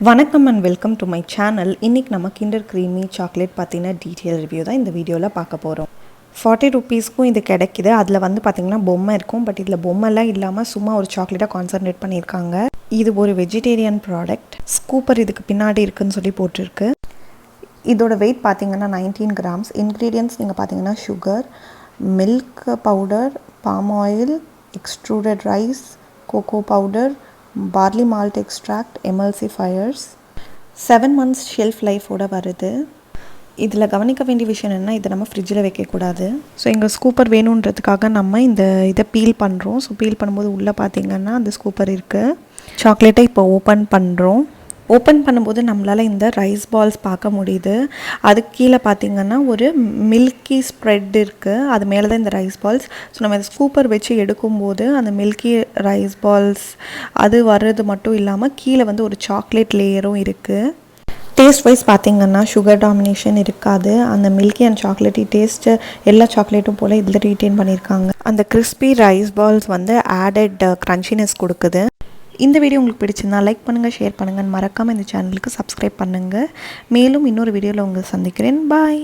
வணக்கம் and welcome to my channel. இன்றைக்கி நம்ம கிண்டர் க்ரீமி சாக்லேட் பற்றின டீட்டெயில் ரிவ்யூ தான் இந்த வீடியோவில் பார்க்க போகிறோம். 40 ரூபீஸ்க்கும் இது கிடைக்கிது. அதில் பார்த்திங்கன்னா பொம்மை இருக்கும். பட் இதில் பொம்மைலாம் இல்லாமல் சும்மா ஒரு சாக்லேட்டாக கான்சன்ட்ரேட் பண்ணியிருக்காங்க. இது ஒரு வெஜிடேரியன் ப்ராடக்ட். ஸ்கூப்பர் இதுக்கு பின்னாடி இருக்குதுன்னு சொல்லி போட்டிருக்கு. இதோட வெயிட் பார்த்திங்கன்னா 19 கிராம்ஸ். இன்க்ரீடியன்ட்ஸ் நீங்கள் பார்த்திங்கன்னா sugar, milk powder, palm oil, extruded rice, cocoa powder, barley malt extract, emulsifiers, 7 months shelf லைஃபோட வருது. இதில் கவனிக்க வேண்டிய விஷயம் என்னென்னா, இதை நம்ம ஃப்ரிட்ஜில் வைக்கக்கூடாது. ஸோ எங்கள் ஸ்கூப்பர் வேணுன்றதுக்காக நம்ம இதை பீல் பண்ணுறோம். ஸோ பீல் பண்ணும்போது உள்ளே பார்த்திங்கன்னா அந்த ஸ்கூப்பர் இருக்குது. சாக்லேட்டை இப்போ ஓப்பன் பண்ணுறோம். ஓப்பன் பண்ணும்போது நம்மளால் இந்த ரைஸ் பால்ஸ் பார்க்க முடியுது. அதுக்கு கீழே பார்த்திங்கன்னா ஒரு மில்கி ஸ்ப்ரெட் இருக்குது. அது மேலே தான் இந்த ரைஸ் பால்ஸ். ஸோ நம்ம இந்த ஸ்கூப்பர் வச்சு எடுக்கும்போது அந்த மில்கி ரைஸ் பால்ஸ் அது வர்றது மட்டும் இல்லாமல் கீழே ஒரு சாக்லேட் லேயரும் இருக்குது. டேஸ்ட் வைஸ் பார்த்திங்கன்னா சுகர் டாமினேஷன் இருக்காது. அந்த மில்கி அண்ட் சாக்லேட்டி டேஸ்ட்டு எல்லா சாக்லேட்டும் போல் இதில் ரீட்டைன் பண்ணியிருக்காங்க. அந்த crispy rice balls added crunchiness கொடுக்குது. இந்த வீடியோ உங்களுக்கு பிடிச்சிருந்தா லைக் பண்ணுங்கள், ஷேர் பண்ணுங்கள், மறக்காமல் இந்த சேனலுக்கு சப்ஸ்கிரைப் பண்ணுங்கள். மேலும் இன்னொரு வீடியோவில் உங்களை சந்திக்கிறேன். பாய்.